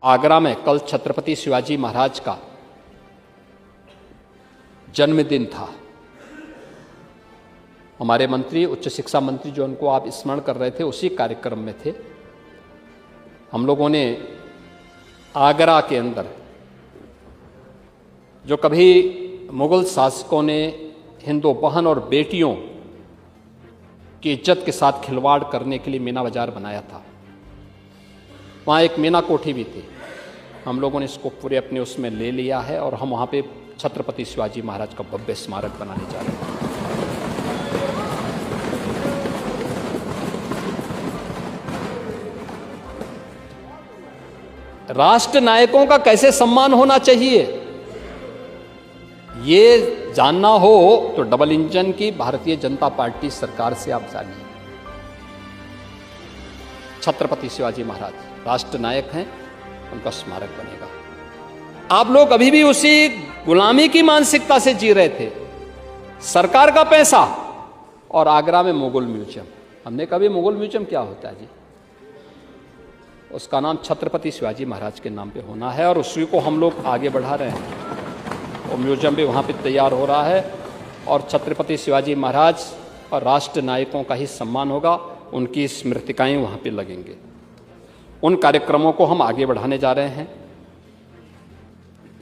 आगरा में कल छत्रपति शिवाजी महाराज का जन्मदिन था। हमारे मंत्री, उच्च शिक्षा मंत्री जो उनको आप स्मरण कर रहे थे, उसी कार्यक्रम में थे। हम लोगों ने आगरा के अंदर जो कभी मुगल शासकों ने हिंदू बहन और बेटियों की इज्जत के साथ खिलवाड़ करने के लिए मीना बाजार बनाया था, वहाँ एक मीना कोठी भी थी। हम लोगों ने इसको पूरे अपने उसमें ले लिया है और हम वहाँ पे छत्रपति शिवाजी महाराज का भव्य स्मारक बनाने जा रहे हैं। राष्ट्र नायकों का कैसे सम्मान होना चाहिए, ये जानना हो तो डबल इंजन की भारतीय जनता पार्टी सरकार से आप जानिए। छत्रपति शिवाजी महाराज राष्ट्र नायक हैं, उनका स्मारक बनेगा। आप लोग अभी भी उसी गुलामी की मानसिकता से जी रहे थे। सरकार का पैसा और आगरा में मुगल म्यूजियम। हमने कभी मुगल म्यूजियम क्या होता है जी, उसका नाम छत्रपति शिवाजी महाराज के नाम पे होना है और उसी को हम लोग आगे बढ़ा रहे हैं। वो म्यूजियम भी वहाँ पे तैयार हो रहा है और छत्रपति शिवाजी महाराज और राष्ट्र नायकों का ही सम्मान होगा, उनकी स्मृतिकाएं वहाँ पे लगेंगे। उन कार्यक्रमों को हम आगे बढ़ाने जा रहे हैं।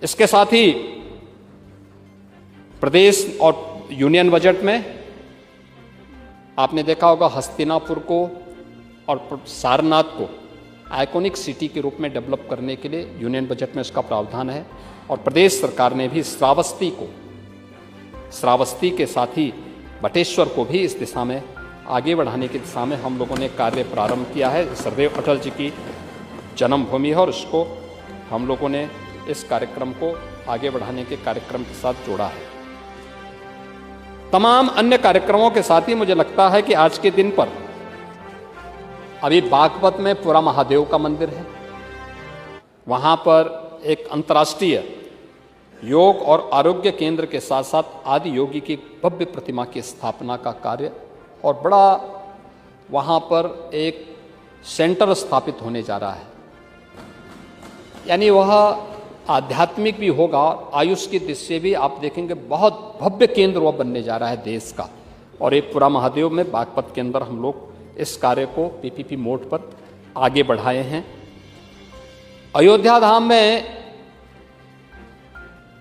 इसके साथ ही प्रदेश और यूनियन बजट में आपने देखा होगा, हस्तिनापुर को और सारनाथ को आइकॉनिक सिटी के रूप में डेवलप करने के लिए यूनियन बजट में उसका प्रावधान है। और प्रदेश सरकार ने भी श्रावस्ती के साथ ही बटेश्वर को भी इस दिशा में आगे बढ़ाने की दिशा में हम लोगों ने कार्य प्रारंभ किया है। सरदेव अटल जी की जन्मभूमि है और उसको हम लोगों ने इस कार्यक्रम को आगे बढ़ाने के कार्यक्रम के साथ जोड़ा है। तमाम अन्य कार्यक्रमों के साथ ही मुझे लगता है कि आज के दिन पर अभी बागपत में पुरा महादेव का मंदिर है, वहाँ पर एक अंतर्राष्ट्रीय योग और आरोग्य केंद्र के साथ साथ आदि योगी की भव्य प्रतिमा की स्थापना का कार्य और बड़ा वहाँ पर एक सेंटर स्थापित होने जा रहा है। यानी वह आध्यात्मिक भी होगा, आयुष की दृष्टि से भी आप देखेंगे बहुत भव्य केंद्र वह बनने जा रहा है देश का। और एक पुरा महादेव में बागपत के अंदर हम लोग इस कार्य को पीपीपी मोड पर आगे बढ़ाए हैं। अयोध्या धाम में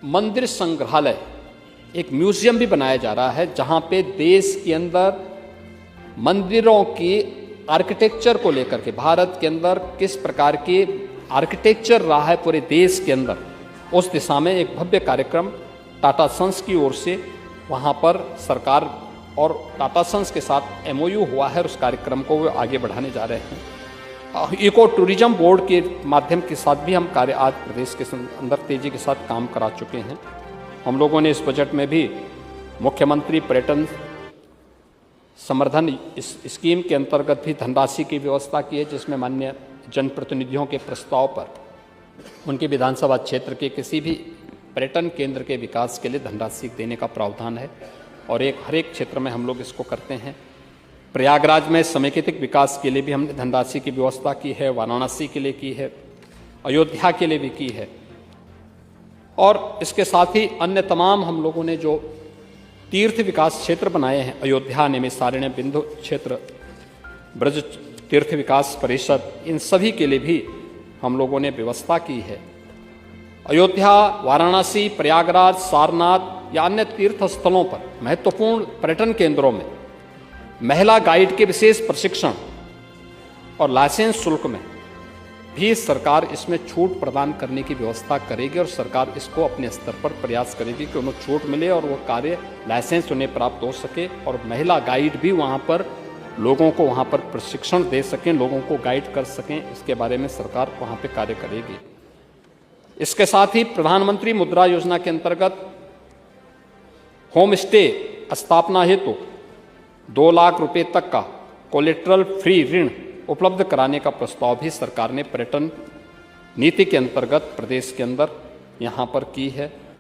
मंदिर संग्रहालय, एक म्यूजियम भी बनाया जा रहा है, जहां पे देश के अंदर मंदिरों की आर्किटेक्चर को लेकर के, भारत के अंदर किस प्रकार की आर्किटेक्चर रहा है पूरे देश के अंदर, उस दिशा में एक भव्य कार्यक्रम टाटा सन्स की ओर से वहां पर सरकार और टाटा सन्स के साथ MOU हुआ है और उस कार्यक्रम को वो आगे बढ़ाने जा रहे हैं। इको टूरिज्म बोर्ड के माध्यम के साथ भी हम कार्य आज प्रदेश के अंदर तेजी के साथ काम करा चुके हैं। हम लोगों ने इस बजट में भी मुख्यमंत्री पर्यटन संवर्धन इस स्कीम के अंतर्गत भी धनराशि की व्यवस्था की है, जिसमें माननीय जनप्रतिनिधियों के प्रस्ताव पर उनके विधानसभा क्षेत्र के किसी भी पर्यटन केंद्र के विकास के लिए धनराशि देने का प्रावधान है और हर एक क्षेत्र में हम लोग इसको करते हैं। प्रयागराज में समेकित विकास के लिए भी हमने धनराशि की व्यवस्था की है, वाराणसी के लिए की है, अयोध्या के लिए भी की है। और इसके साथ ही अन्य तमाम हम लोगों ने जो तीर्थ विकास क्षेत्र बनाए हैं, अयोध्या, नैमिषारण्य, बिंदु क्षेत्र, ब्रज तीर्थ विकास परिषद, इन सभी के लिए भी हम लोगों ने व्यवस्था की है। अयोध्या, वाराणसी, प्रयागराज, सारनाथ या अन्य तीर्थ स्थलों पर महत्वपूर्ण पर्यटन केंद्रों में महिला गाइड के विशेष प्रशिक्षण और लाइसेंस शुल्क में भी सरकार इसमें छूट प्रदान करने की व्यवस्था करेगी और सरकार इसको अपने स्तर पर प्रयास करेगी कि उन्हें छूट मिले और वो कार्य लाइसेंस उन्हें प्राप्त हो सके और महिला गाइड भी वहाँ पर लोगों को वहाँ पर प्रशिक्षण दे सकें, लोगों को गाइड कर सकें। इसके बारे में सरकार वहाँ पे कार्य करेगी। इसके साथ ही प्रधानमंत्री मुद्रा योजना के अंतर्गत होम स्टे स्थापना हेतु 2 लाख रुपए तक का कोलेट्रल फ्री ऋण उपलब्ध कराने का प्रस्ताव भी सरकार ने पर्यटन नीति के अंतर्गत प्रदेश के अंदर यहाँ पर की है।